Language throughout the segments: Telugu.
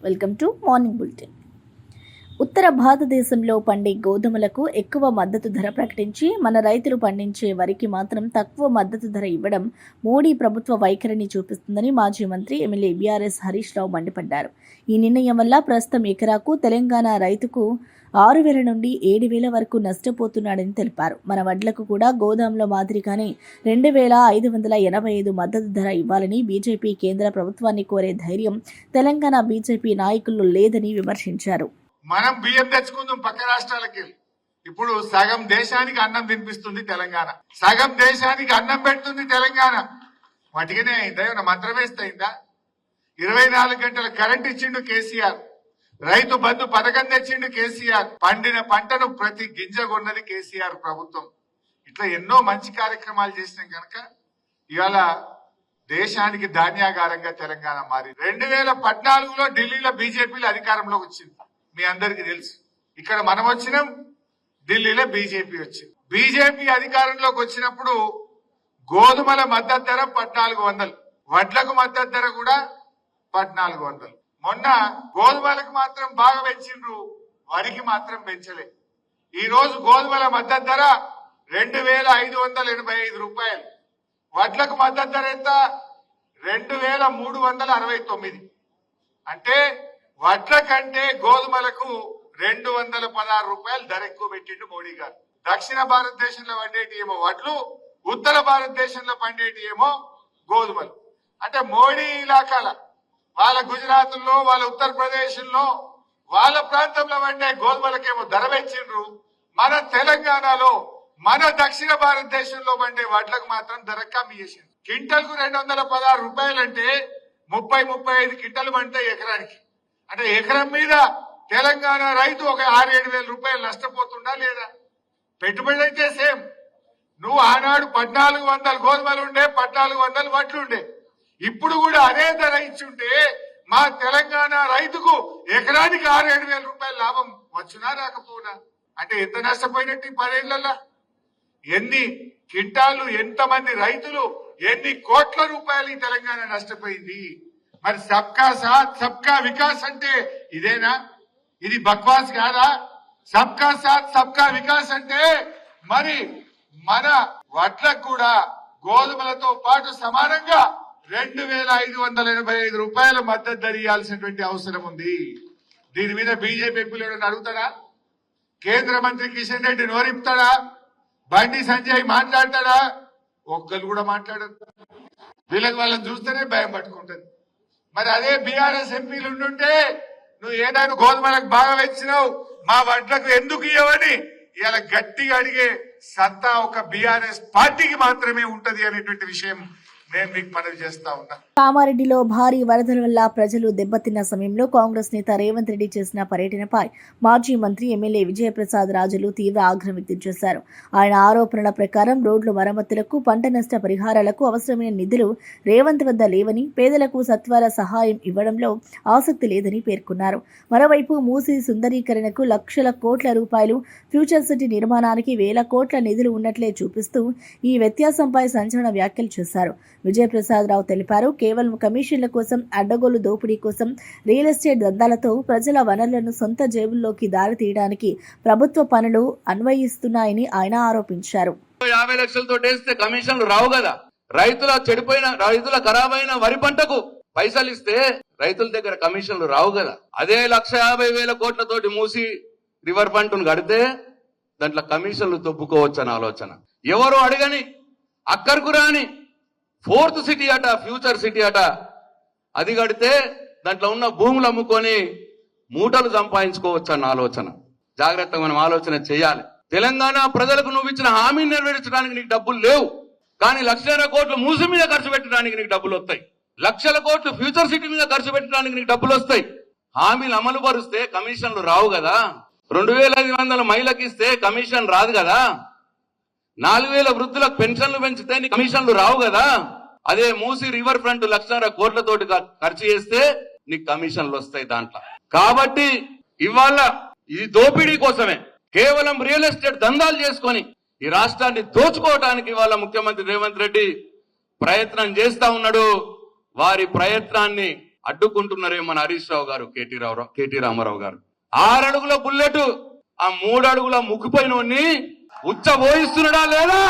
Welcome to morning bulletin. ఉత్తర భారతదేశంలో పండే గోధుమలకు ఎక్కువ మద్దతు ధర ప్రకటించి మన రైతులు పండించే వరికి మాత్రం తక్కువ మద్దతు ధర ఇవ్వడం మోడీ ప్రభుత్వ వైఖరిని చూపిస్తుందని మాజీ మంత్రి ఎమ్మెల్యే బీఆర్ఎస్ హరీష్ రావు మండిపడ్డారు. ఈ నిర్ణయం వల్ల ప్రస్తుతం ఎకరాకు తెలంగాణ రైతుకు 6,000 నుండి 7,000 వరకు నష్టపోతున్నాడని తెలిపారు. మన వడ్లకు కూడా గోదాంలో మాదిరిగానే 2,585 మద్దతు ధర ఇవ్వాలని బీజేపీ కేంద్ర ప్రభుత్వాన్ని కోరే ధైర్యం తెలంగాణ బీజేపీ నాయకుల్లో లేదని విమర్శించారు. మనం బియ్యం తెచ్చుకుందాం పక్క రాష్ట్రాలకి. ఇప్పుడు సగం దేశానికి అన్నం తినిపిస్తుంది తెలంగాణ, సగం దేశానికి అన్నం పెడుతుంది తెలంగాణ. వాటికనే అయిందా? ఏమైనా మంత్రం వేస్తే అయిందా? 24 గంటల కరెంట్ ఇచ్చిండు కేసీఆర్, రైతు బంధు పథకం తెచ్చిండు కేసీఆర్, పండిన పంటను ప్రతి గింజ కొన్నది కేసీఆర్ ప్రభుత్వం. ఇట్లా ఎన్నో మంచి కార్యక్రమాలు చేసినాం కనుక ఇవాళ దేశానికి ధాన్యాగారంగా తెలంగాణ మారింది. 2014లో ఢిల్లీలో బీజేపీలో అధికారంలోకి వచ్చింది, మీ అందరికీ తెలుసు. ఇక్కడ మనం వచ్చినాం, ఢిల్లీలో బీజేపీ వచ్చింది. బీజేపీ అధికారంలోకి వచ్చినప్పుడు గోధుమల మద్దతు ధర 1,400, వడ్లకు మద్దతు ధర కూడా 1,400. మొన్న గోధుమలకు మాత్రం బాగా పెంచిండ్రు, వరికి మాత్రం పెంచలే. ఈ రోజు గోధుమల మద్దతు ధర 2,585 రూపాయలు, వడ్లకు మద్దతు ధర ఎంత? 2,369. అంటే వడ్ల కంటే గోధుమలకు 216 రూపాయలు ధర ఎక్కువ పెట్టిండు మోడీ గారు. దక్షిణ భారతదేశంలో పండేటి ఏమో వడ్లు, ఉత్తర భారతదేశంలో పండేటి ఏమో గోధుమలు. అంటే మోడీ ఇలాకాల వాళ్ళ గుజరాత్ లో, వాళ్ళ ఉత్తరప్రదేశ్ లో, వాళ్ళ ప్రాంతంలో పండే గోధుమలకేమో ధర పెంచిండ్రు. మన తెలంగాణలో, మన దక్షిణ భారతదేశంలో పండే వడ్లకు మాత్రం ధర కమ్మి చేసింది. క్వింటల్ కు 216 రూపాయలు అంటే 30-35 క్వింటల్ పంటాయి ఎకరానికి. అంటే ఎకరం మీద తెలంగాణ రైతు ఒక 6-7 వేల రూపాయలు నష్టపోతుందా లేదా? పెట్టుబడి అయితే సేమ్. నువ్వు ఆనాడు 1,400 గోధుమలు ఉండే, 1,400 వడ్లు ఉండే. ఇప్పుడు కూడా అదే ధర ఇచ్చుంటే మా తెలంగాణ రైతుకు ఎకరానికి 6-7 వేల రూపాయల లాభం వచ్చునా రాకపోనా? అంటే ఎంత నష్టపోయినట్టు 10 ఏళ్లలో? ఎన్ని క్వింటాలు, ఎంతమంది రైతులు, ఎన్ని కోట్ల రూపాయలు ఈ తెలంగాణ నష్టపోయింది. మరి సబ్కా సాత్ సబ్కా వికాస్ అంటే ఇదేనా? ఇది బక్వాస్ కాదా? సబ్కా సాత్ సబ్కా వికాస్ అంటే మరి మన వడ్లకు కూడా గోధుమలతో పాటు సమానంగా 2,585 రూపాయల మద్దతు ధర ఇవ్వాల్సినటువంటి అవసరం ఉంది. దీని మీద బీజేపీ ఎంపీలు అడుగుతాడా? కేంద్ర మంత్రి కిషన్ రెడ్డి నోరిపుతాడా? బండి సంజయ్ మాట్లాడతాడా? ఒక్కరు కూడా మాట్లాడరు. వీళ్ళకి వాళ్ళని చూస్తేనే భయం పట్టుకుంటది. మరి అదే బీఆర్ఎస్ ఎంపీలు ఉండుంటే నువ్వు ఏదైనా గోధుమలకు బాగా వచ్చినావు, మా వడ్లకు ఎందుకు ఇవ్వని ఇలా గట్టిగా అడిగే సత్తా ఒక బీఆర్ఎస్ పార్టీకి మాత్రమే ఉంటది అనేటువంటి విషయం నేను మీకు మనవి చేస్తా ఉన్నా. కామారెడ్డిలో భారీ వరదల వల్ల ప్రజలు దెబ్బతిన్న సమయంలో కాంగ్రెస్ నేత రేవంత్ రెడ్డి చేసిన పర్యటనపై మాజీ మంత్రి ఎమ్మెల్యే విజయప్రసాద్ రాజులు తీవ్ర ఆగ్రహం వ్యక్తం చేశారు. ఆయన ఆరోపణల ప్రకారం రోడ్ల మరమ్మతులకు, పంట నష్ట పరిహారాలకు అవసరమైన నిధులు రేవంత్ వద్ద లేవని, పేదలకు సత్వర సహాయం ఇవ్వడంలో ఆసక్తి లేదని పేర్కొన్నారు. మరోవైపు మూసీ సుందరీకరణకు లక్షల కోట్ల రూపాయలు, ఫ్యూచర్ సిటీ నిర్మాణానికి వేల కోట్ల నిధులు ఉన్నట్లే చూపిస్తూ ఈ వ్యత్యాసంపై సంచలన వ్యాఖ్యలు చేశారు. విజయప్రసాద్ రావు తెలిపారు, కేవలం కమిషన్ల కోసం, అడ్డగోలు దోపిడీ కోసం, రియల్ ఎస్టేట్ దందాలతో ప్రజల వనరులను సొంత జేబుల్లోకి దారి తీయడానికి ప్రభుత్వ పనులు అన్వయిస్తున్నాయని ఆయన ఆరోపించారు. 50 లక్షలతో వేస్తే కమిషన్లు రావు కదా. రైతుల ఖరాబైన వరి పంటకు పైసలు ఇస్తే రైతుల దగ్గర కమిషన్లు రావు కదా. అదే 1,50,000 కోట్లతోటి మూసి రివర్ పంటను కడితే దాంట్లో కమిషన్లు తొప్పుకోవచ్చు అని ఆలోచన. ఎవరు అడగని, అక్కరకు రాని 4th సిటీ అట, ఫ్యూచర్ సిటీ అట, అది కడితే దాంట్లో ఉన్న భూములు అమ్ముకొని మూటలు సంపాదించుకోవచ్చు అన్న ఆలోచన. జాగ్రత్తగా మనం ఆలోచన చేయాలి. తెలంగాణ ప్రజలకు నువ్వు ఇచ్చిన హామీని నెరవేర్చడానికి నీకు డబ్బులు లేవు, కానీ 1,00,000 కోట్లు మూసి మీద ఖర్చు పెట్టడానికి నీకు డబ్బులు వస్తాయి. 1,00,000 కోట్లు ఫ్యూచర్ సిటీ మీద ఖర్చు పెట్టడానికి నీకు డబ్బులు వస్తాయి. హామీలు అమలు పరుస్తే కమిషన్లు రావు కదా. 2,500 మహిళలకు ఇస్తే కమిషన్ రాదు కదా. 4,000 వృద్ధులకు పెన్షన్లు పెంచితే నీ కమిషన్లు రావు కదా. అదే మూసి రివర్ ఫ్రంట్ 1,00,000 కోట్లతోటి ఖర్చు చేస్తే నీకు కమిషన్లు వస్తాయి దాంట్లో. కాబట్టి ఇవాళ ఇది దోపిడీ కోసమే, కేవలం రియల్ ఎస్టేట్ దందాలు చేసుకొని ఈ రాష్ట్రాన్ని దోచుకోవడానికి ఇవాళ ముఖ్యమంత్రి రేవంత్ రెడ్డి ప్రయత్నం చేస్తా ఉన్నాడు. వారి ప్రయత్నాన్ని అడ్డుకుంటున్నారే మన హరీష్ రావు గారు, కేటీ రామారావు గారు. 6 అడుగుల బుల్లెట్ ఆ 3 అడుగుల ముక్కుపోయినోడిని ఉచ్చ పోయిస్తున్నాడా లేదా?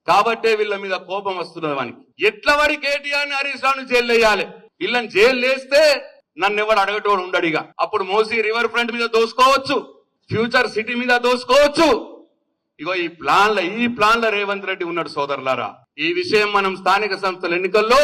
కాబట్టే వీళ్ళ మీద కోపం వస్తున్నది వానికి. ఎట్లా వాడి కేటీఆర్ని హరీష్ రావుని జైలు వేయాలి. వీళ్ళని జైలు వేస్తే నన్ను ఎవడు అడగటోడు ఉండడిగా. అప్పుడు మోసీ రివర్ ఫ్రంట్ మీద దోసుకోవచ్చు, ఫ్యూచర్ సిటీ మీద దోసుకోవచ్చు. ఇగో ఈ ప్లాన్ల రేవంత్ రెడ్డి ఉన్నాడు సోదరులారా. ఈ విషయం మనం స్థానిక సంస్థల ఎన్నికల్లో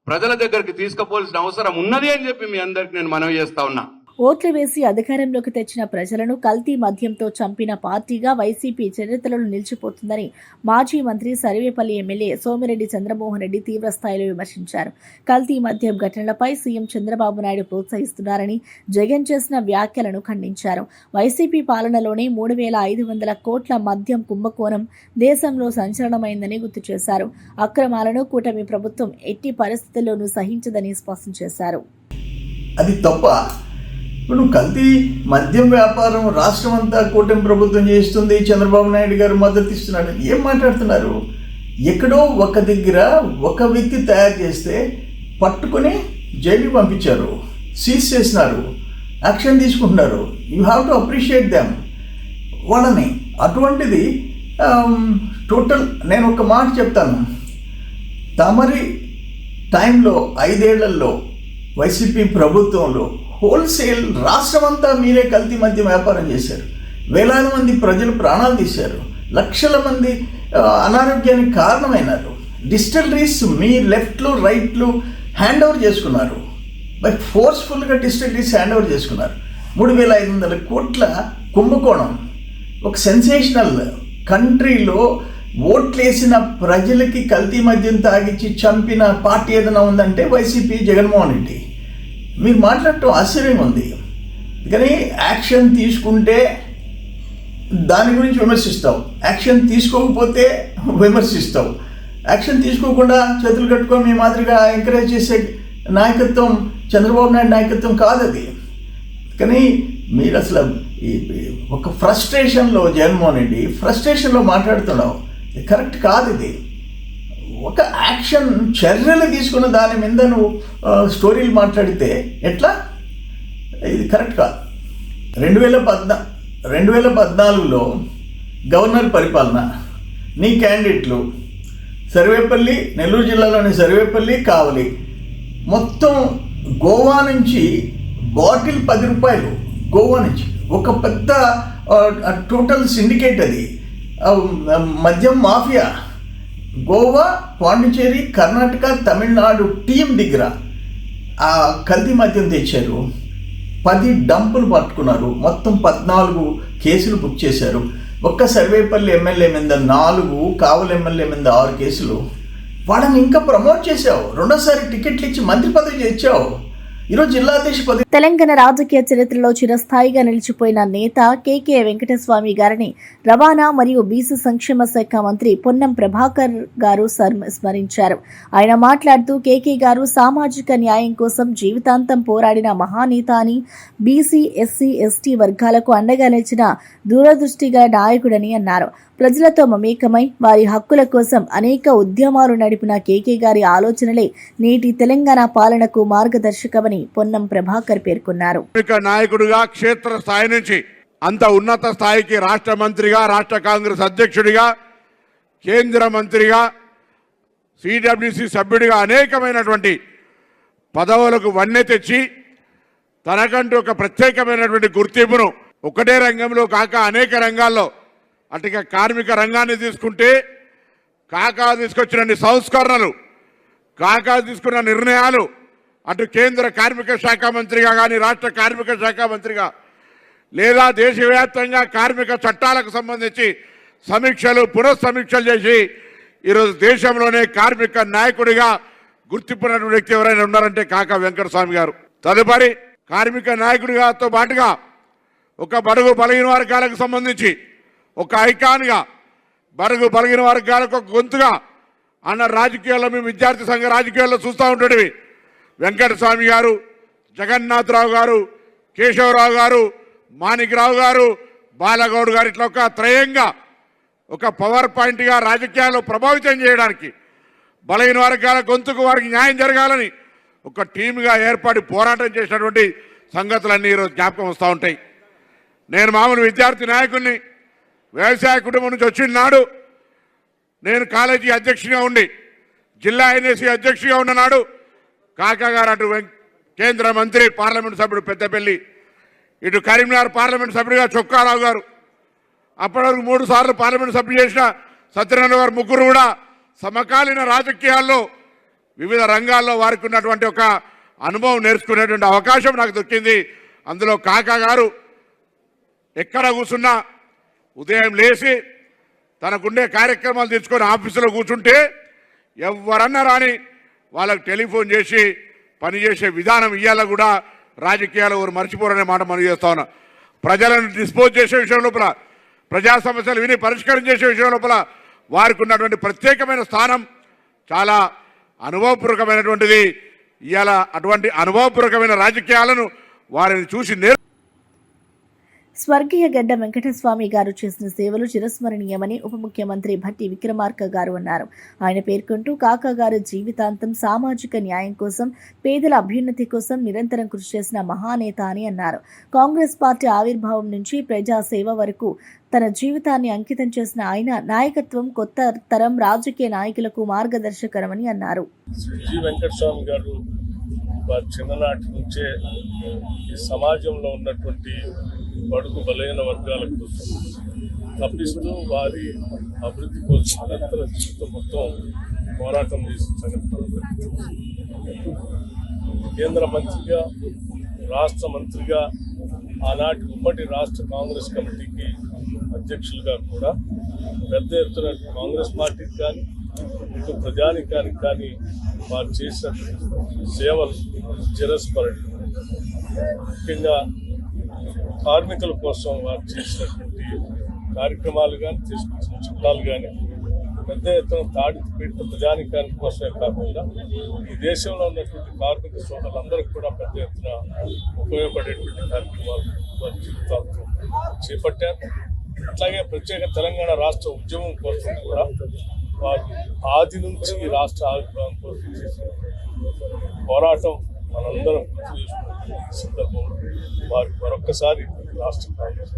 ప్రజల దగ్గరికి తీసుకుపోవాల్సిన అవసరం ఉన్నది అని చెప్పి మీ అందరికి నేను మనవి చేస్తా ఉన్నా. ఓట్లు వేసి అధికారంలోకి తెచ్చిన ప్రజలను కల్తీ మద్యంతో చంపిన పార్టీగా వైసీపీ చరిత్రలో నిలిచిపోతుందని మాజీ మంత్రి సర్వేపల్లి ఎమ్మెల్యే సోమిరెడ్డి చంద్రమోహన్ రెడ్డి తీవ్రస్థాయిలో విమర్శించారు. కల్తీ మద్యం ఘటనలపై సీఎం చంద్రబాబు నాయుడు ప్రోత్సహిస్తున్నారని జగన్ చేసిన వ్యాఖ్యలను ఖండించారు. వైసీపీ పాలనలోనే 3,500 కోట్ల మద్యం కుంభకోణం దేశంలో సంచలనమైందని గుర్తు చేశారు. అక్రమాలను కూటమి ప్రభుత్వం ఎట్టి పరిస్థితుల్లోనూ సహించదని స్పష్టం చేశారు. అది తప్ప ఇప్పుడు కల్తీ మద్యం వ్యాపారం రాష్ట్రం అంతా కూటమి ప్రభుత్వం చేస్తుంది, చంద్రబాబు నాయుడు గారు మద్దతు ఇస్తున్నాడు. ఏం మాట్లాడుతున్నారు? ఎక్కడో ఒక దగ్గర ఒక వ్యక్తి తయారు చేస్తే పట్టుకొని జైలుకి పంపించారు, సీజ్ చేసినారు, యాక్షన్ తీసుకుంటున్నారు. You have to appreciate them వాళ్ళని. అటువంటిది టోటల్ నేను ఒక మాట చెప్తాను. తమరి టైంలో 5 ఏళ్లలో వైసీపీ ప్రభుత్వంలో హోల్సేల్ రాష్ట్రం అంతా మీరే కల్తీ మద్యం వ్యాపారం చేశారు. వేలాది మంది ప్రజలు ప్రాణాలు తీశారు, లక్షల మంది అనారోగ్యానికి కారణమైనారు. డిస్టిలరీస్ మీ లెఫ్ట్లు రైట్లు హ్యాండ్ ఓవర్ చేసుకున్నారు, బై ఫోర్స్ఫుల్గా డిస్టిలరీస్ హ్యాండ్ ఓవర్ చేసుకున్నారు. 3,500 కోట్ల కుంభకోణం ఒక సెన్సేషనల్. కంట్రీలో ఓట్లేసిన ప్రజలకి కల్తీ మద్యం తాగిచ్చి చంపిన పార్టీ ఏదైనా ఉందంటే వైసీపీ, జగన్మోహన్ రెడ్డి. మీరు మాట్లాడటం ఆశ్చర్యం ఉంది. కానీ యాక్షన్ తీసుకుంటే దాని గురించి విమర్శిస్తావు, యాక్షన్ తీసుకోకపోతే విమర్శిస్తావు. యాక్షన్ తీసుకోకుండా చేతులు కట్టుకొని మీ మాదిరిగా ఎంకరేజ్ చేసే నాయకత్వం చంద్రబాబు నాయుడు నాయకత్వం కాదు అది. కానీ మీరు అసలు ఒక ఫ్రస్ట్రేషన్లో జగన్మోహన్ రెడ్డి ఫ్రస్ట్రేషన్లో మాట్లాడుతున్నావు. కరెక్ట్ కాదు ఇది. ఒక యాక్షన్ చర్యలు తీసుకున్న దాని మీద నువ్వు స్టోరీలు మాట్లాడితే ఎట్లా? ఇది కరెక్ట్ కాదు. 2014లో గవర్నర్ పరిపాలన, నీ క్యాండిడేట్లు సర్వేపల్లి, నెల్లూరు జిల్లాలోని సర్వేపల్లి, కావలి, మొత్తం గోవా నుంచి బాటిల్ 10 రూపాయలు. గోవా నుంచి ఒక పెద్ద టోటల్ సిండికేట్ అది, మద్యం మాఫియా. గోవా, పాండిచేరి, కర్ణాటక, తమిళనాడు టీం దగ్గర ఆ కల్తీ మద్యం తెచ్చారు. 10 డంపులు పట్టుకున్నారు. మొత్తం 14 కేసులు బుక్ చేశారు. ఒక్క సర్వేపల్లి ఎమ్మెల్యే మీద 4, కావలి ఎమ్మెల్యే మీద 6 కేసులు. వాళ్ళని ఇంకా ప్రమోట్ చేశావు, 2వ సారి టికెట్లు ఇచ్చి మంత్రి పదవి చేర్చావు. ఈరోజు జిల్లాధ్యక్ష పదవి. తెలంగాణ రాజకీయ చరిత్రలో చిరస్థాయిగా నిలిచిపోయిన నేత కేకే వెంకటస్వామి గారిని రవాణా మరియు బీసీ సంక్షేమ శాఖ మంత్రి పొన్నం ప్రభాకర్ గారు స్మరించారు. ఆయన మాట్లాడుతూ కేకే గారు సామాజిక న్యాయం కోసం జీవితాంతం పోరాడిన మహానేత అని, బీసీ, ఎస్సీ, ఎస్టీ వర్గాలకు అండగా నిలిచిన దూరదృష్టిగల నాయకుడని అన్నారు. ప్రజలతో మమేకమై వారి హక్కుల కోసం అనేక ఉద్యమాలు నడిపిన కేకే గారి ఆలోచనలే నేటి తెలంగాణ పాలనకు మార్గదర్శకమని పొన్నం ప్రభాకర్ పేర్కొన్నారు. నాయకుడిగా క్షేత్ర స్థాయి నుంచి అంత ఉన్నత స్థాయికి రాష్ట్ర మంత్రిగా, రాష్ట్ర కాంగ్రెస్ అధ్యక్షుడిగా, కేంద్ర మంత్రిగా, సిడబ్ల్యూసి సభ్యుడిగా అనేకమైనటువంటి పదవులకు వన్నె తెచ్చి తనకంటూ ఒక ప్రత్యేకమైనటువంటి గుర్తింపును ఒకటే రంగంలో కాక అనేక రంగాల్లో, అటుగా కార్మిక రంగాన్ని తీసుకుంటే కాకా తీసుకొచ్చిన సంస్కరణలు, కాకా తీసుకున్న నిర్ణయాలు, అటు కేంద్ర కార్మిక శాఖ మంత్రిగా కానీ, రాష్ట్ర కార్మిక శాఖ మంత్రిగా, లేదా దేశవ్యాప్తంగా కార్మిక చట్టాలకు సంబంధించి సమీక్షలు, పునఃసమీక్షలు చేసి ఈరోజు దేశంలోనే కార్మిక నాయకుడిగా గుర్తింపున్నటువంటి వ్యక్తి ఎవరైనా ఉన్నారంటే కాకా వెంకటస్వామి గారు. తదుపరి కార్మిక నాయకుడిగాతో పాటుగా ఒక బడుగు బలహీన వర్గాలకు సంబంధించి ఒక ఐకాన్గా, బడుగు బలహీన వర్గాలకు ఒక గొంతుగా అన్న రాజకీయాల్లో, మేము విద్యార్థి సంఘ రాజకీయాల్లో చూస్తూ ఉంటుండేవి. వెంకటస్వామి గారు, జగన్నాథరావు గారు, కేశవరావు గారు, మాణిక్రావు గారు, బాలగౌడ్ గారు, ఇట్లా ఒక త్రయంగా ఒక పవర్ పాయింట్గా రాజకీయాల్లో ప్రభావితం చేయడానికి బలహీన వర్గాల గొంతుకు వారికి న్యాయం జరగాలని ఒక టీమ్గా ఏర్పడి పోరాటం చేసినటువంటి సంగతులన్నీ ఈరోజు జ్ఞాపకం వస్తూ ఉంటాయి. నేను మామూలు విద్యార్థి నాయకుడిని, వ్యవసాయ కుటుంబం నుంచి వచ్చిన నాడు నేను కాలేజీ అధ్యక్షుడిగా ఉండి జిల్లా ఎన్ఎస్సీ అధ్యక్షుడిగా ఉన్ననాడు కాకా గారు అటు కేంద్ర మంత్రి పార్లమెంట్ సభ్యుడు పెద్దపల్లి, ఇటు కరీంనగర్ పార్లమెంట్ సభ్యుడిగా చొక్కారావు గారు, అప్పటి వరకు 3 సార్లు పార్లమెంట్ సభ్యులు చేసిన సత్యనారాయణ గారు, ముగ్గురు కూడా సమకాలీన రాజకీయాల్లో వివిధ రంగాల్లో వారికి ఉన్నటువంటి ఒక అనుభవం నేర్చుకునేటువంటి అవకాశం నాకు దొరికింది. అందులో కాకా గారు ఎక్కడ కూర్చున్నా ఉదయం లేచి తనకుండే కార్యక్రమాలు తెచ్చుకొని ఆఫీసులో కూర్చుంటే ఎవరన్నా రాని వాళ్ళకు టెలిఫోన్ చేసి పనిచేసే విధానం ఇవాళ కూడా రాజకీయాలు ఎవరు మర్చిపోరనే మాట మనం చేస్తా ఉన్నాం. ప్రజలను డిస్పోజ్ చేసే విషయం లోపల, ప్రజా సమస్యలు విని పరిష్కారం చేసే విషయం లోపల వారికి ఉన్నటువంటి ప్రత్యేకమైన స్థానం చాలా అనుభవపూర్వకమైనటువంటిది. ఇవాళ అటువంటి అనుభవపూర్వకమైన రాజకీయాలను వారిని చూసి స్వర్గీయ గడ్డ వెంకటస్వామి గారు చేసిన సేవలు చిరస్మరణీయమని ఉప ముఖ్యమంత్రి భట్టి విక్రమార్క గారు అన్నారు. ఆయన పేర్కొంటూ కాకా గారు జీవితాంతం సామాజిక న్యాయం కోసం, పేదల అభ్యున్నతి కోసం నిరంతరం కృషి చేసిన మహానేత అని అన్నారు. కాంగ్రెస్ పార్టీ ఆవిర్భావం నుంచి ప్రజాసేవ వరకు తన జీవితాన్ని అంకితం చేసిన ఆయన నాయకత్వం కొత్త తరం రాజకీయ నాయకులకు మార్గదర్శకరమని అన్నారు. వెంకటస్వామి గారు వారి చిన్ననాటి నుంచే ఈ సమాజంలో ఉన్నటువంటి బడుగు బలైన వర్గాల కోసం తప్పిస్తూ వారి అభివృద్ధి కోసం నిరంతర జీవితం మొత్తం పోరాటం చేసిన సంగతి కేంద్ర మంత్రిగా, రాష్ట్ర మంత్రిగా, ఆనాటి ఉమ్మడి రాష్ట్ర కాంగ్రెస్ కమిటీకి అధ్యక్షులుగా కూడా పెద్ద ఎత్తున కాంగ్రెస్ పార్టీకి కానీ ఇటు ప్రజానికానికి కానీ వారు చేసిన సేవలు చిరస్మరణీయం. ముఖ్యంగా కార్మికుల కోసం వారు చేసినటువంటి కార్యక్రమాలు కానీ, తీసుకొచ్చిన చట్టాలు కానీ పెద్ద ఎత్తున తాడిపీట ప్రజానికానికి కోసమే కాకుండా ఈ దేశంలో ఉన్నటువంటి కార్మిక సోదరులందరికీ కూడా పెద్ద ఎత్తున ఉపయోగపడేటువంటి కార్యక్రమాలు వారి జీవితాలతో చేపట్టారు. అట్లాగే ప్రత్యేక తెలంగాణ రాష్ట్ర ఉద్యమం కోసం కూడా వారు ఆది నుంచి ఈ రాష్ట్ర ఆవిర్భావం కోసం చేసిన పోరాటం మనందరం గుర్తు చేసుకున్న సందర్భంలో వారికి మరొక్కసారి రాష్ట్ర కాంగ్రెస్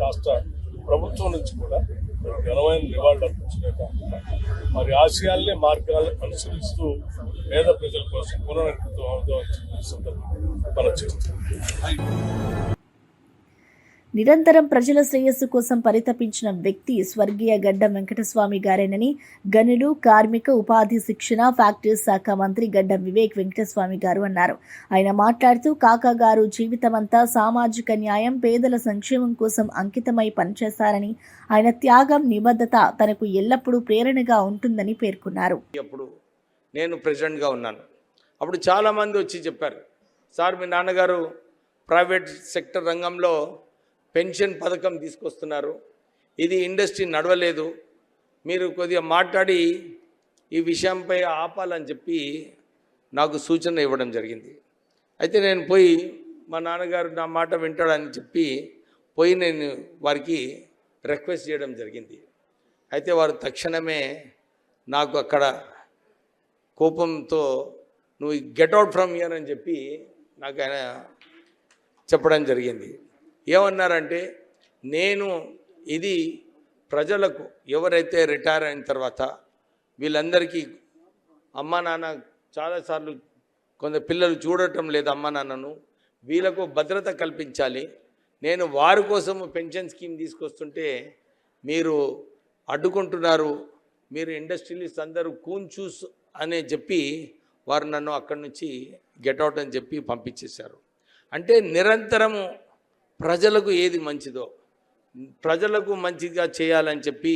రాష్ట్ర ప్రభుత్వం నుంచి కూడా ఘనమైన నివాళులు అర్పించడమే కాకుండా వారి ఆశయాలనే మార్గాలను అనుసరిస్తూ పేద ప్రజల కోసం పునరంకితం అవుతామని సందర్భంగా మనం చేస్తున్నాం. నిరంతరం ప్రజల శ్రేయస్సు కోసం పరితపించిన వ్యక్తి స్వర్గీయ గడ్డ వెంకటస్వామి గారేనని గనులు, కార్మిక, ఉపాధి, శిక్షణ, ఫ్యాక్టరీస్ శాఖ మంత్రి గడ్డ వివేక్ వెంకటస్వామి గారు అన్నారు. ఆయన మాట్లాడుతూ కాకా గారు జీవితమంతా సామాజిక న్యాయం, పేదల సంక్షేమం కోసం అంకితమై పనిచేశారని, ఆయన త్యాగం, నిబద్ధత తనకు ఎల్లప్పుడూ ప్రేరణగా ఉంటుందని పేర్కొన్నారు. అప్పుడు నేను ప్రెసిడెంట్గా ఉన్నాను. అప్పుడు చాలామంది వచ్చి చెప్పారు, సార్ మీ నాన్నగారు ప్రైవేట్ సెక్టర్ రంగంలో పెన్షన్ పథకం తీసుకొస్తున్నారు, ఇది ఇండస్ట్రీ నడవలేదు, మీరు కొద్దిగా మాట్లాడి ఈ విషయంపై ఆపాలని చెప్పి నాకు సూచన ఇవ్వడం జరిగింది. అయితే నేను పోయి మా నాన్నగారు నా మాట వింటాడని చెప్పి పోయి నేను వారికి రిక్వెస్ట్ చేయడం జరిగింది. అయితే వారు తక్షణమే నాకు అక్కడ కోపంతో నువ్వు గెట్ అవుట్ ఫ్రమ్ హియర్ అని చెప్పి నాకు ఆయన చెప్పడం జరిగింది. ఏమన్నారంటే, నేను ఇది ప్రజలకు ఎవరైతే రిటైర్ అయిన తర్వాత వీళ్ళందరికీ అమ్మా నాన్న చాలాసార్లు కొంత పిల్లలు చూడటం లేదు అమ్మా నాన్నను, వీళ్ళకు భద్రత కల్పించాలి, నేను వారి కోసము పెన్షన్ స్కీమ్ తీసుకొస్తుంటే మీరు అడ్డుకుంటున్నారు, మీరు ఇండస్ట్రియలిస్ట్ అందరూ కూంచూస్ అని చెప్పి వారు నన్ను అక్కడి నుంచి గెట్అవుట్ అని చెప్పి పంపించేశారు. అంటే నిరంతరము ప్రజలకు ఏది మంచిదో ప్రజలకు మంచిగా చేయాలని చెప్పి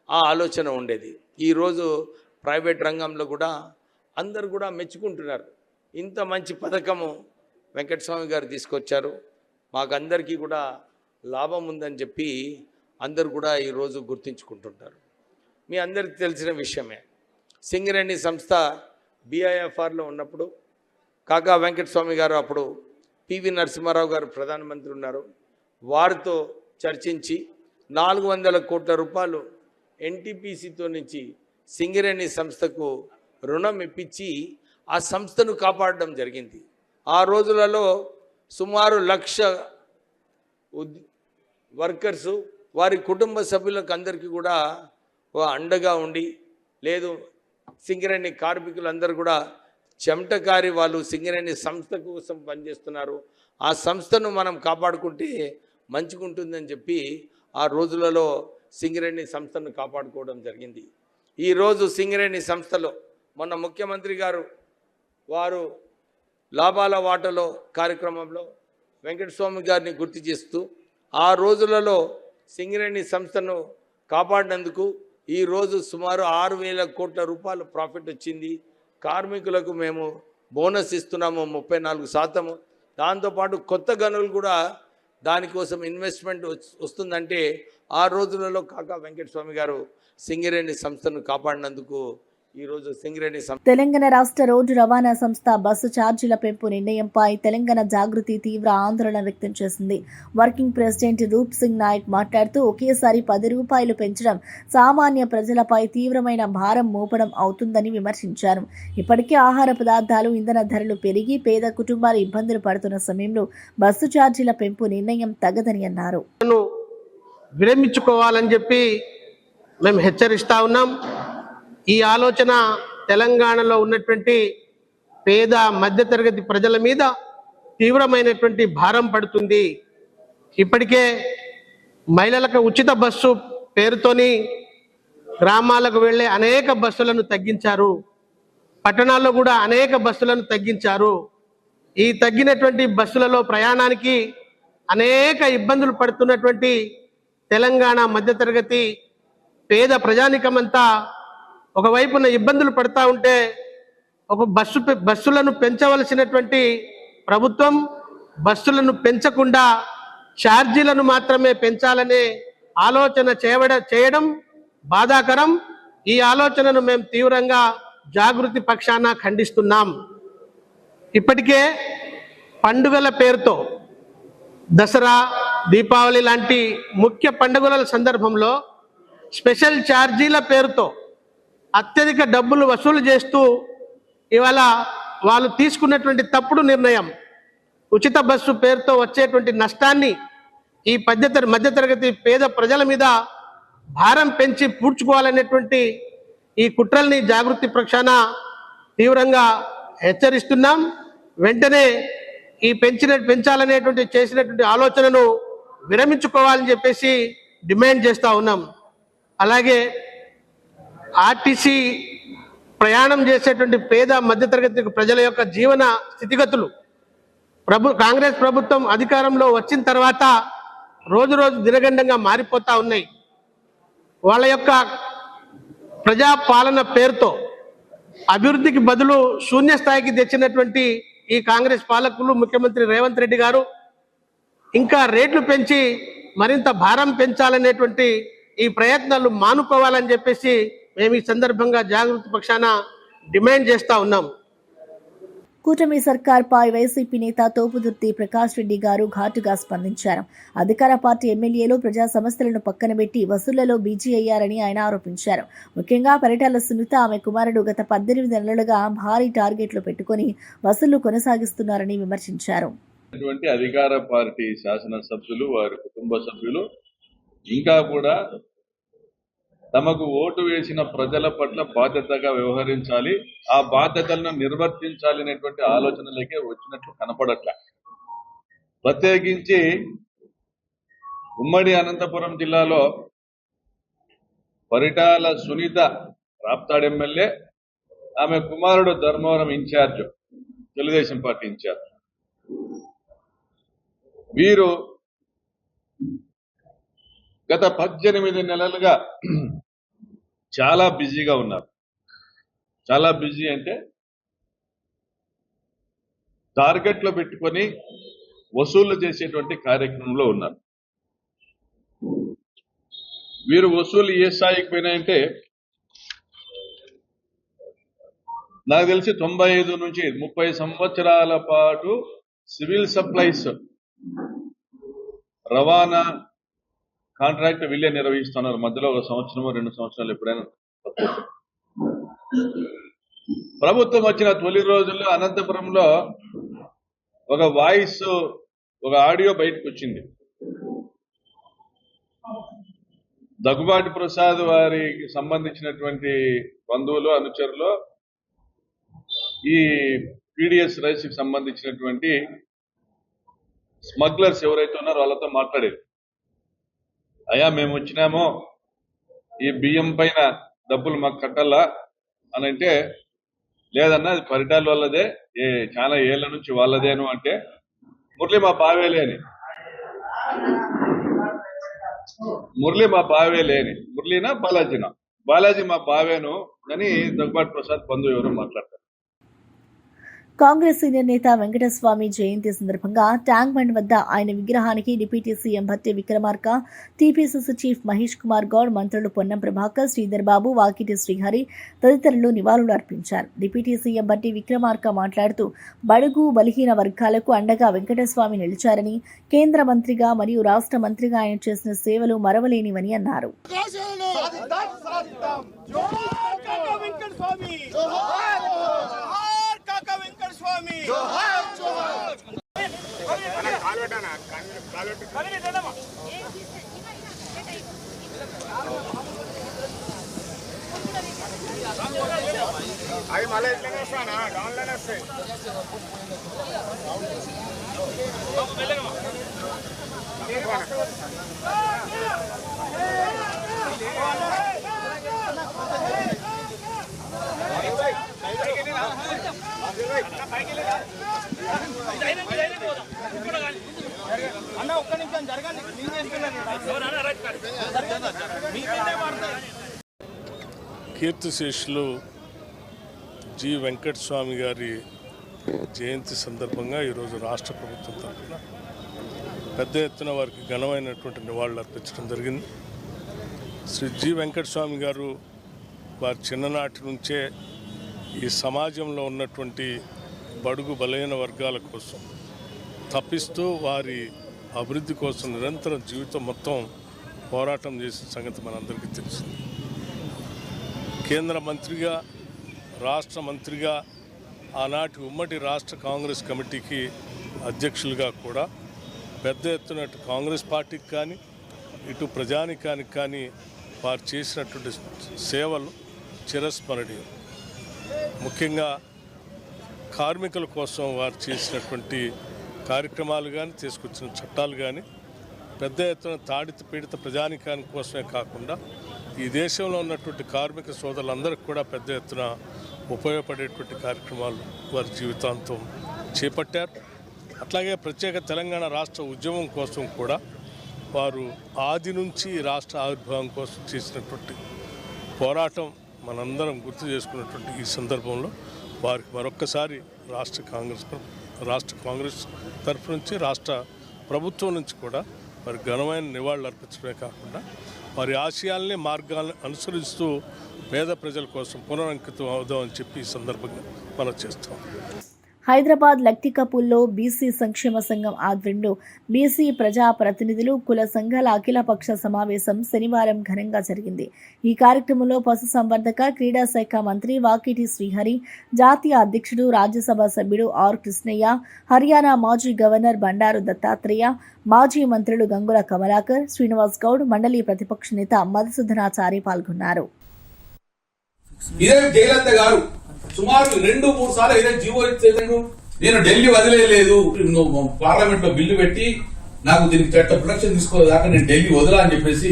ఆ ఆలోచన ఉండేది. ఈరోజు ప్రైవేట్ రంగంలో కూడా అందరు కూడా మెచ్చుకుంటున్నారు. ఇంత మంచి పథకము వెంకటస్వామి గారు తీసుకొచ్చారు, మాకందరికీ కూడా లాభం ఉందని చెప్పి అందరు కూడా ఈరోజు గుర్తించుకుంటుంటారు. మీ అందరికీ తెలిసిన విషయమే, సింగరేణి సంస్థ BIFRలో ఉన్నప్పుడు కాకా వెంకటస్వామి గారు, అప్పుడు పివి నరసింహారావు గారు ప్రధానమంత్రి ఉన్నారు, వారితో చర్చించి 400 కోట్ల రూపాయలు NTPCతో నుంచి సింగరేణి సంస్థకు రుణం ఇప్పించి ఆ సంస్థను కాపాడడం జరిగింది. ఆ రోజులలో సుమారు 1,00,000 వర్కర్సు వారి కుటుంబ సభ్యులకు అందరికీ కూడా అండగా ఉండి, లేదు సింగరేణి కార్మికులందరూ కూడా చెమటకారి వాళ్ళు సింగరేణి సంస్థ కోసం పనిచేస్తున్నారు, ఆ సంస్థను మనం కాపాడుకుంటే మంచిగుంటుందని చెప్పి ఆ రోజులలో సింగరేణి సంస్థను కాపాడుకోవడం జరిగింది. ఈరోజు సింగరేణి సంస్థలో మొన్న ముఖ్యమంత్రి గారు వారు లాభాల వాటలో కార్యక్రమంలో వెంకటస్వామి గారిని గుర్తు చేస్తూ ఆ రోజులలో సింగరేణి సంస్థను కాపాడినందుకు ఈరోజు సుమారు 6,000 కోట్ల రూపాయలు ప్రాఫిట్ వచ్చింది. కార్మికులకు మేము బోనస్ ఇస్తున్నాము 34%. దాంతోపాటు కొత్త గనులు కూడా దానికోసం ఇన్వెస్ట్మెంట్ వస్తుందంటే ఆ రోజులలో కాకా వెంకటస్వామి గారు సింగరేణి సంస్థను కాపాడినందుకు ఈరోజు సింగరేణి తెలంగాణ రాష్ట్ర రోడ్డు రవాణా సంస్థ బస్సు ఛార్జీల పెంపు నిర్ణయంపై తెలంగాణ జాగృతి తీవ్ర ఆందోళన వ్యక్తం చేసింది. వర్కింగ్ ప్రెసిడెంట్ రూప్ సింగ్ నాయక్ మాట్లాడుతూ ఒకేసారి 10 రూపాయలు పెంచడం సామాన్య ప్రజలపై తీవ్రమైన భారం మోపడం అవుతుందని విమర్శించారు. ఇప్పటికే ఆహార పదార్థాలు, ఇంధన ధరలు పెరిగి పేద కుటుంబాలు ఇబ్బందులు పడుతున్న సమయంలో బస్సు ఛార్జీల పెంపు నిర్ణయం తగదని అన్నారు. విరమించుకోవాలని చెప్పి మేము హెచ్చరిస్తా ఉన్నాం. ఈ ఆలోచన తెలంగాణలో ఉన్నటువంటి పేద మధ్యతరగతి ప్రజల మీద తీవ్రమైనటువంటి భారం పడుతుంది. ఇప్పటికే మహిళలకు ఉచిత బస్సు పేరుతోని గ్రామాలకు వెళ్ళే అనేక బస్సులను తగ్గించారు, పట్టణాల్లో కూడా అనేక బస్సులను తగ్గించారు. ఈ తగ్గినటువంటి బస్సులలో ప్రయాణానికి అనేక ఇబ్బందులు పడుతున్నటువంటి తెలంగాణ మధ్యతరగతి పేద ప్రజానికమంతా ఒకవైపున ఇబ్బందులు పడతా ఉంటే ఒక బస్సులను పెంచవలసినటువంటి ప్రభుత్వం బస్సులను పెంచకుండా ఛార్జీలను మాత్రమే పెంచాలనే ఆలోచన చేయడం బాధాకరం. ఈ ఆలోచనను మేము తీవ్రంగా జాగృతి పక్షాన ఖండిస్తున్నాం. ఇప్పటికే పండుగల పేరుతో దసరా, దీపావళి లాంటి ముఖ్య పండుగల సందర్భంలో స్పెషల్ ఛార్జీల పేరుతో అత్యధిక డబ్బులు వసూలు చేస్తూ ఇవాళ వాళ్ళు తీసుకున్నటువంటి తప్పుడు నిర్ణయం, ఉచిత బస్సు పేరుతో వచ్చేటువంటి నష్టాన్ని ఈ మధ్యతరగతి పేద ప్రజల మీద భారం పెంచి పూడ్చుకోవాలనేటువంటి ఈ కుట్రల్ని జాగృతి పక్షాన తీవ్రంగా హెచ్చరిస్తున్నాం. వెంటనే ఈ పెంచాలనేటువంటి చేసినటువంటి ఆలోచనను విరమించుకోవాలని చెప్పేసి డిమాండ్ చేస్తూ ఉన్నాం. అలాగే ఆర్టీసీ ప్రయాణం చేసేటువంటి పేద మధ్యతరగతి ప్రజల యొక్క జీవన స్థితిగతులు కాంగ్రెస్ ప్రభుత్వం అధికారంలో వచ్చిన తర్వాత రోజు రోజు దినగండంగా మారిపోతా ఉన్నాయి. వాళ్ళ యొక్క ప్రజాపాలన పేరుతో అభివృద్ధికి బదులు శూన్య స్థాయికి తెచ్చినటువంటి ఈ కాంగ్రెస్ పాలకులు, ముఖ్యమంత్రి రేవంత్ రెడ్డి గారు ఇంకా రేట్లు పెంచి మరింత భారం పెంచాలనేటువంటి ఈ ప్రయత్నాలు మానుకోవాలని చెప్పేసి మేము ఈ సందర్భంగా జాగృతి పక్షాన డిమాండ్ చేస్తా ఉన్నాం. కూటమి సర్కార్పై వైసీపీ నేత తోపుదుర్తి ప్రకాష్ రెడ్డి గారు ఘాటుగా స్పందించారు. అధికార పార్టీ ఎమ్మెల్యేలు ప్రజా సమస్యలను పక్కనబెట్టి వసూళ్లలో బిజీ అయ్యారని ఆయన ఆరోపించారు. ముఖ్యంగా పరిటాల సునీత, ఆమె కుమారుడు గత 18 నెలలుగా భారీ టార్గెట్లు పెట్టుకుని వసూళ్లు కొనసాగిస్తున్నారని విమర్శించారు. అధికార పార్టీ శాసనసభ్యులు, వారి కుటుంబ సభ్యులు ఇంకా కూడా తమకు ఓటు వేసిన ప్రజల పట్ల బాధ్యతగా వ్యవహరించాలి, ఆ బాధ్యతలను నిర్వర్తించాలి అనేటువంటి ఆలోచనలకే వచ్చినట్లు కనపడట్లే. ప్రత్యేకించి ఉమ్మడి అనంతపురం జిల్లాలో పరిటాల సునీత రాప్తాడ్ ఎమ్మెల్యే, ఆమె కుమారుడు Dharmavaram incharge, Telugu Desam party incharge, వీరు గత 18 నెలలుగా చాలా బిజీగా ఉన్నారు. చాలా బిజీ అంటే టార్గెట్లో పెట్టుకొని వసూళ్లు చేసేటువంటి కార్యక్రమంలో ఉన్నారు. వీరు వసూలు ఏ స్థాయికి పోయినాయంటే నాకు తెలిసి 95 నుంచి 30 సంవత్సరాల పాటు సివిల్ సప్లైస్ రవాణా కాంట్రాక్ట్ వీళ్ళే నిర్వహిస్తున్నారు. మధ్యలో 1 సంవత్సరమో 2 సంవత్సరాలు ఎప్పుడైనా ప్రభుత్వం వచ్చిన తొలి రోజుల్లో అనంతపురంలో ఒక వాయిస్, ఒక ఆడియో బయటకు వచ్చింది. దగ్గుబాటి ప్రసాద్ వారికి సంబంధించినటువంటి బంధువులు, అనుచరులు ఈ పీడిఎస్ రైస్ కి సంబంధించినటువంటి స్మగ్లర్స్ ఎవరైతే ఉన్నారో వాళ్ళతో మాట్లాడేది. అయ్యా మేము వచ్చినామో ఈ బియ్యం పైన డబ్బులు మాకు కట్టాలా అని అంటే, లేదన్నా అది పరిటాల వాళ్ళదే, చాలా ఏళ్ల నుంచి వాళ్ళదేను అంటే, మురళి మా బావేలే అని. మురళి మా బావేలే అని. మురళినా బాలాజీనా? బాలాజీ మా బావేను అని దగ్గుబాటి ప్రసాద్ బంధువు ఎవరో మాట్లాడతారు. కాంగ్రెస్ సీనియర్ నేత వెంకటస్వామి జయంతి సందర్భంగా ట్యాంక్ బండ్ వద్ద ఆయన విగ్రహానికి deputy CM Bhatti Vikramarka, TPCC chief Mahesh Kumar Goud, మంత్రులు పొన్నం ప్రభాకర్, శ్రీధర్ బాబు, వాకిటి శ్రీహరి తదితరులు నివాళులు అర్పించారు. డిప్యూటీ సీఎం భట్టి విక్రమార్క మాట్లాడుతూ బడుగు బలహీన వర్గాలకు అండగా వెంకటస్వామి నిలిచారని, కేంద్ర మంత్రిగా మరియు రాష్ట్ర మంత్రిగా ఆయన చేసిన సేవలు మరవలేనివని అన్నారు. అవి మళ్ళీ ఎట్లనే వస్తానా డౌన్లోనే వస్తాయి. అన్న ఒక్క నిమిషం జరగండి. కీర్తిశేషులు జి వెంకటస్వామి గారి జయంతి సందర్భంగా ఈరోజు రాష్ట్ర ప్రభుత్వం తరఫున పెద్ద ఎత్తున వారికి ఘనమైనటువంటి నివాళులు అర్పించడం జరిగింది. శ్రీ జి వెంకటస్వామి గారు వారి చిన్ననాటి నుంచే ఈ సమాజంలో ఉన్నటువంటి బడుగు బలహీన వర్గాల కోసం తప్పిస్తూ వారి అభివృద్ధి కోసం నిరంతరం జీవితం మొత్తం పోరాటం చేసిన సంగతి మనందరికీ తెలిసింది. కేంద్ర మంత్రిగా, రాష్ట్ర మంత్రిగా, ఆనాటి ఉమ్మడి రాష్ట్ర కాంగ్రెస్ కమిటీకి అధ్యక్షులుగా కూడా పెద్ద ఎత్తున అటు కాంగ్రెస్ పార్టీకి కానీ ఇటు ప్రజానికానికి కానీ వారు చేసినటువంటి సేవలు చిరస్మరణీయం. ముఖ్యంగా కార్మికుల కోసం వారు చేసినటువంటి కార్యక్రమాలు కానీ, తీసుకొచ్చిన చట్టాలు కానీ పెద్ద ఎత్తున తాడిత పీడిత ప్రజానికాని కోసమే కాకుండా ఈ దేశంలో ఉన్నటువంటి కార్మిక సోదరులందరికీ కూడా పెద్ద ఎత్తున ఉపయోగపడేటువంటి కార్యక్రమాలు వారి జీవితాంతం చేపట్టారు. అట్లాగే ప్రత్యేక తెలంగాణ రాష్ట్ర ఉద్యమం కోసం కూడా వారు ఆది నుంచి రాష్ట్ర ఆవిర్భావం కోసం చేసినటువంటి పోరాటం మనందరం గుర్తు చేసుకున్నటువంటి ఈ సందర్భంలో వారికి మరొక్కసారి రాష్ట్ర కాంగ్రెస్ తరఫు నుంచి, రాష్ట్ర ప్రభుత్వం నుంచి కూడా వారి ఘనమైన నివాళులు అర్పించడమే కాకుండా వారి ఆశయాల్ని, మార్గాలను అనుసరిస్తూ పేద ప్రజల కోసం పునరంకితం అవుదామని చెప్పి ఈ సందర్భంగా మనం చేస్తాం. హైదరాబాద్ లక్టికపూల్లో బీసీ సంక్షేమ సంఘం ఆధ్వర్యంలో బీసీ ప్రజా ప్రతినిధులు, కుల సంఘాల అఖిలపక్ష సమావేశం శనివారం ఘనంగా జరిగింది. ఈ కార్యక్రమంలో పశుసంవర్ధక, క్రీడా శాఖ మంత్రి వాకిటి శ్రీహరి, జాతీయ అధ్యక్షుడు, రాజ్యసభ సభ్యుడు ఆర్ కృష్ణయ్య, హర్యానా మాజీ గవర్నర్ బండారు దత్తాత్రేయ, మాజీ మంత్రులు గంగుల కమలాకర్, శ్రీనివాస్ గౌడ్, మండలి ప్రతిపక్ష నేత మధుసూదనాచారి పాల్గొన్నారు. సుమారు 2-3 సార్లు ఏదైనా జీవో ఇచ్చేదాడు. నేను ఢిల్లీ వదిలేదు, పార్లమెంట్ లో బిల్లు పెట్టి నాకు దీనికి చట్ట ప్రొటెక్షన్ తీసుకోదాకా నేను ఢిల్లీ వదలా అని చెప్పేసి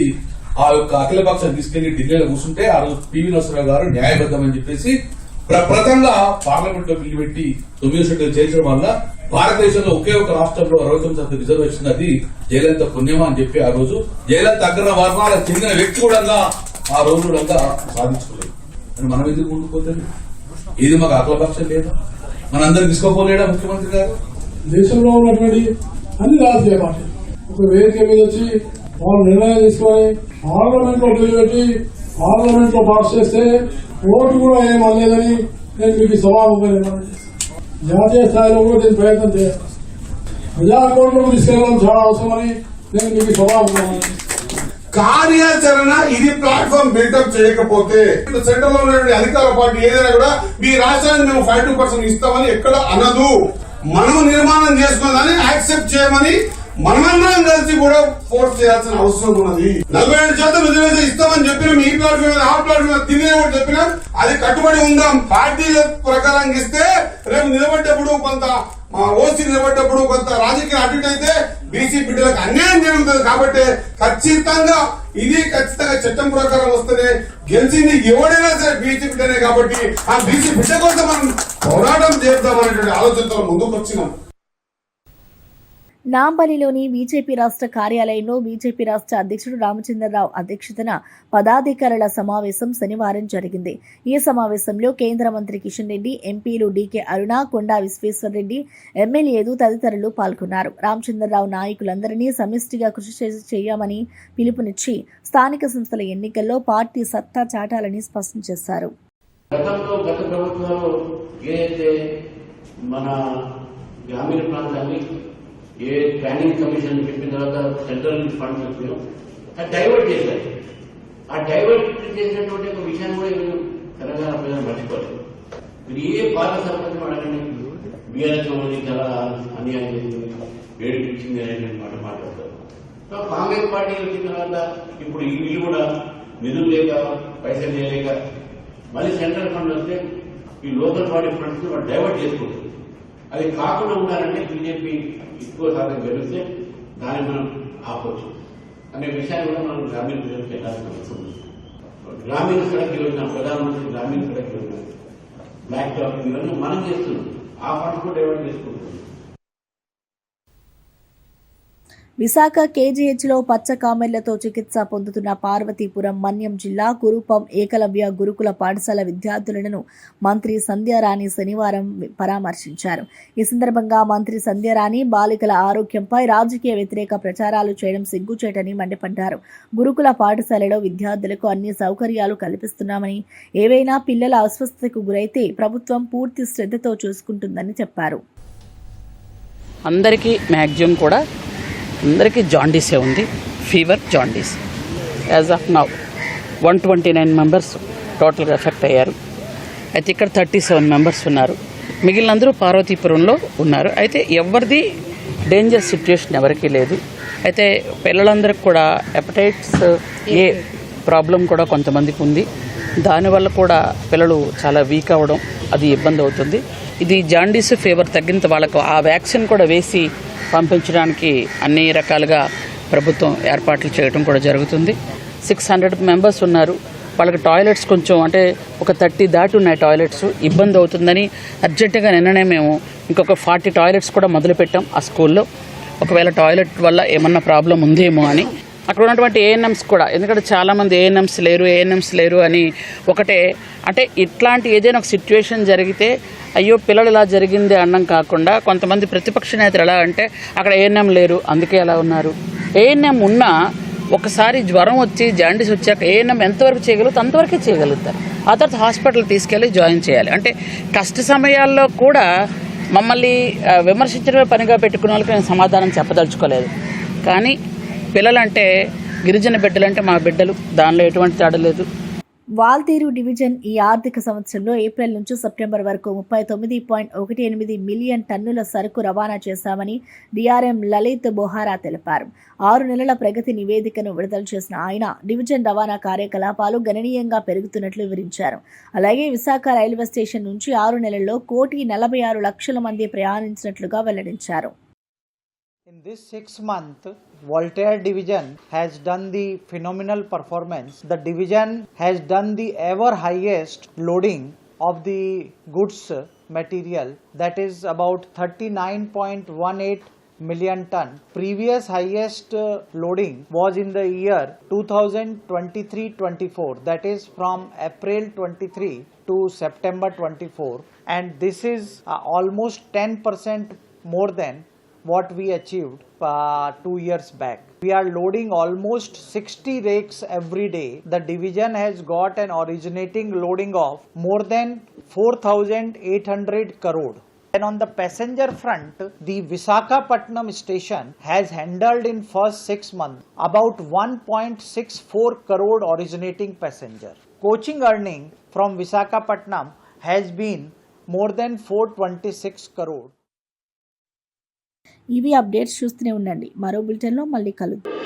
ఆ యొక్క అఖిలపక్షం తీసుకెళ్లి ఢిల్లీలో కూర్చుంటే ఆ రోజు పివి నరసింహరావు గారు న్యాయబద్ధం అని చెప్పేసి ప్రప్రథంగా పార్లమెంట్ లో బిల్లు పెట్టి 9 షెడ్యూల్ చేర్చడం వల్ల భారతదేశంలో ఒకే ఒక రాష్ట్రంలో 69% రిజర్వేషన్, అది జయలలిత పుణ్యమా అని చెప్పి ఆ రోజు జయలలిత అగ్ర వర్ణాలకు చెందిన వ్యక్తి కూడా ఆ రోజు కూడా సాధించుకోలేదు. మనం ఎందుకు ముందుకుపోతుంది? ఇది మాకు అఖిలపక్షం లేదా? మనందరూ తీసుకోపోలేడా ముఖ్యమంత్రి గారు? దేశంలో ఉన్నటువంటి అన్ని రాజకీయ పార్టీలు ఒక వేదిక మీద వచ్చి వాళ్ళు నిర్ణయం తీసుకొని పార్లమెంట్ లో బిల్లు పెట్టి పార్లమెంట్ లో పాస్ చేస్తే ఓటు కూడా ఏం అనలేదని నేను మీకు సభాముఖంగా నిర్ణయం చేస్తాను. జాతీయ స్థాయిలో కూడా నేను ప్రయత్నం చేస్తాను. ప్రజాకోట్లకు తీసుకెళ్లడం చాలా అవసరమని నేను మీకు సభాముఖంగా కార్యాచరణ ఇది ప్లాట్ఫామ్ బిల్డప్ చేయకపోతే సెంట్రల్ లో ఉన్నటువంటి అధికార పార్టీ ఏదైనా కూడా మీ రాష్ట్రానికి మేము 52% ఇస్తామని ఎక్కడ అనదు. మనం నిర్మాణం చేసుకున్నదాన్ని యాక్సెప్ట్ చేయమని మనమందరం కలిసి కూడా ఫోర్స్ చేయాల్సిన అవసరం ఉన్నది. 47% రిజర్వేషన్ ఇస్తామని చెప్పినాం. ఈ ప్లాట్ఫామ్ ఆ ప్లాట్ఫామ్ తినే కూడా చెప్పినాం. అది కట్టుబడి ఉందాం. పార్టీల ప్రకారం ఇస్తే రేపు నిలబడ్డప్పుడు కొంత ఓసీ నిలబడ్డప్పుడు కొంత రాజకీయ అడ్డు అయితే బీసీ బిడ్డలకు అన్యాయం జరుగుతుంది. కాబట్టి ఖచ్చితంగా చట్టం ప్రకారం వస్తేనే గెలిచింది ఎవడైనా సరే బీసీ బిడ్డనే. కాబట్టి ఆ బీసీ బిడ్డ కోసం మనం పోరాటం చేద్దామనేటువంటి ఆలోచనతో ముందుకు వచ్చినాం. నాంపల్లిలోని బీజేపీ రాష్ట్ర కార్యాలయంలో బీజేపీ రాష్ట్ర అధ్యక్షుడు రామచంద్రరావు అధ్యక్షతన పదాధికారుల సమావేశం శనివారం జరిగింది. ఈ సమావేశంలో కేంద్ర మంత్రి కిషన్ రెడ్డి, ఎంపీలు డీకే అరుణ, కొండా విశ్వేశ్వరరెడ్డి, ఎమ్మెల్యేలు తదితరులు పాల్గొన్నారు. రామచంద్రరావు నాయకులందరినీ సమిష్టిగా కృషి చేయమని పిలుపునిచ్చి స్థానిక సంస్థల ఎన్నికల్లో పార్టీ సత్తా చాటాలని స్పష్టం చేశారు. గ్రామీణ ప్రాంతాన్ని ఏ ప్లానింగ్ కమిషన్ చెప్పిన తర్వాత సెంట్రల్ ఫండ్స్ వచ్చినాయో అది డైవర్ట్ చేశారు. ఆ డైవర్ట్ చేసినటువంటి ఒక విషయాన్ని కూడా వీళ్ళు తెలంగాణ ప్రజలు మర్చిపోలేదు. మీరు ఏ పాత సర్పంచ్ అడగండి, బీఆర్ఎస్ అనేది చాలా అన్యాయం చేసింది, ఏడిపించింది అనేటువంటి మాట మాట్లాడతారు. కాంగ్రెస్ పార్టీ వచ్చిన తర్వాత ఇప్పుడు వీళ్ళు కూడా నిధులు లేక పైసలు చేయలేక మళ్ళీ సెంట్రల్ ఫండ్ వస్తే ఈ లోకల్ బాడీ ఫండ్స్ వాళ్ళు డైవర్ట్ చేసుకుంటారు. అది కాకుండా ఉండాలంటే బీజేపీ ఎక్కువ శాతం గెలిస్తే దాన్ని మనం ఆపవచ్చు అనే విషయాన్ని కూడా మనం గ్రామీణ ప్రజలకు వెళ్ళాల్సిన అవసరం ఉంది. గ్రామీణ సడక్ యోజన, ప్రధానమంత్రి గ్రామీణ సడక్ యోజన, బ్లాక్ టాపింగ్ ఇవన్నీ మనం చేస్తున్నాం. ఆ ఫండ్స్ కూడా డైవర్ట్ చేసుకుంటున్నాం. విశాఖ కేజీహెచ్లో పచ్చ కామెర్లతో చికిత్స పొందుతున్న పార్వతీపురం మన్యం జిల్లా కురుపం ఏకలవ్య గురుకుల పాఠశాల విద్యార్థులను మంత్రి సంధ్యారాణి శనివారం పరామర్శించారు. ఈ సందర్భంగా మంత్రి సంధ్యారాణి బాలికల ఆరోగ్యంపై రాజకీయ వ్యతిరేక ప్రచారాలు చేయడం సిగ్గుచేటని మండిపడ్డారు. గురుకుల పాఠశాలలో విద్యార్థులకు అన్ని సౌకర్యాలు కల్పిస్తున్నామని, ఏవైనా పిల్లల అస్వస్థతకు గురైతే ప్రభుత్వం పూర్తి శ్రద్ధతో చూసుకుంటుందని చెప్పారు. అందరికీ మ్యాక్సిమం కూడా అందరికీ జాండీసే ఉంది, fever, jaundice. As of now 129 members టోటల్గా ఎఫెక్ట్ అయ్యారు. అయితే ఇక్కడ 37 మెంబర్స్ ఉన్నారు. మిగిలినందరూ పార్వతీపురంలో ఉన్నారు. అయితే ఎవరిది డేంజర్ సిచ్యుయేషన్ ఎవరికీ లేదు. అయితే పిల్లలందరికీ కూడా హెపటైటిస్ ఏ ప్రాబ్లం కూడా కొంతమందికి ఉంది. దానివల్ల కూడా పిల్లలు చాలా వీక్ అవ్వడం, అది ఇబ్బంది అవుతుంది. ఇది జాండీస్ ఫీవర్ తగ్గినంత వాళ్ళకు ఆ వ్యాక్సిన్ కూడా వేసి పంపించడానికి అన్ని రకాలుగా ప్రభుత్వం ఏర్పాట్లు చేయడం కూడా జరుగుతుంది. 600 మెంబర్స్ ఉన్నారు. వాళ్ళకి టాయిలెట్స్ కొంచెం అంటే ఒక 30 దాటి ఉన్నాయి టాయిలెట్స్, ఇబ్బంది అవుతుందని అర్జెంటుగా నిన్ననే మేము ఇంకొక 40 టాయిలెట్స్ కూడా మొదలుపెట్టాం ఆ స్కూల్లో. ఒకవేళ టాయిలెట్ వల్ల ఏమన్నా ప్రాబ్లం ఉందేమో అని. అక్కడ ఉన్నటువంటి ఏఎన్ఎంస్ కూడా, ఎందుకంటే చాలామంది ఏఎన్ఎంస్ లేరు అని ఒకటే, అంటే ఇట్లాంటి ఏదైనా ఒక సిచ్యువేషన్ జరిగితే అయ్యో పిల్లలు ఇలా జరిగింది అనడం కాకుండా కొంతమంది ప్రతిపక్ష నేతలు ఎలా అంటే అక్కడ ఏఎన్ఎం లేరు అందుకే ఎలా ఉన్నారు. ఏఎన్ఎం ఉన్నా ఒకసారి జ్వరం వచ్చి జాండీస్ వచ్చాక ఏఎన్ఎం ఎంతవరకు చేయగలుగుతారు అంతవరకే చేయగలుగుతారు. ఆ తర్వాత హాస్పిటల్ తీసుకెళ్ళి జాయిన్ చేయాలి. అంటే కష్ట సమయాల్లో కూడా మమ్మల్ని విమర్శించడమే పనిగా పెట్టుకున్న వాళ్ళకి నేను సమాధానం చెప్పదలుచుకోలేదు. కానీ పిల్లలంటే గిరిజన బిడ్డలంటే మా బిడ్డలు, దానిలో ఎటువంటి తేడా లేదు. వాల్తేరు డివిజన్ ఈ ఆర్థిక సంవత్సరంలో ఏప్రిల్ నుంచి సెప్టెంబర్ వరకు 39.18 మిలియన్ టన్నుల సరుకు రవాణా చేశామని డిఆర్ఎం లలిత్ బొహారా తెలిపారు. 6 నెలల ప్రగతి నివేదికను విడుదల చేసిన ఆయన డివిజన్ రవాణా కార్యకలాపాలు గణనీయంగా పెరుగుతున్నట్లు వివరించారు. అలాగే విశాఖ రైల్వే స్టేషన్ నుంచి 6 నెలల్లో 1,46,00,000 మంది ప్రయాణించినట్లుగా వెల్లడించారు. In this 6 months, Voltaire division has done the phenomenal performance. The division has done the ever highest loading of the goods material, that is about 39.18 million ton. Previous highest loading was in the year 2023-24, that is from April 23 to September 24, and this is almost 10% more than what we achieved 2 years back. We are loading almost 60 rakes every day. The division has got an originating loading of more than 4,800 crore. And on the passenger front, the Visakhapatnam station has handled in first 6 months about 1.64 crore originating passenger. Coaching earning from Visakhapatnam has been more than 426 crore. ఇవి అప్డేట్స్ చూస్తూనే ఉండండి. మరో బులెటిన్లో మళ్ళీ కలుద్దాం.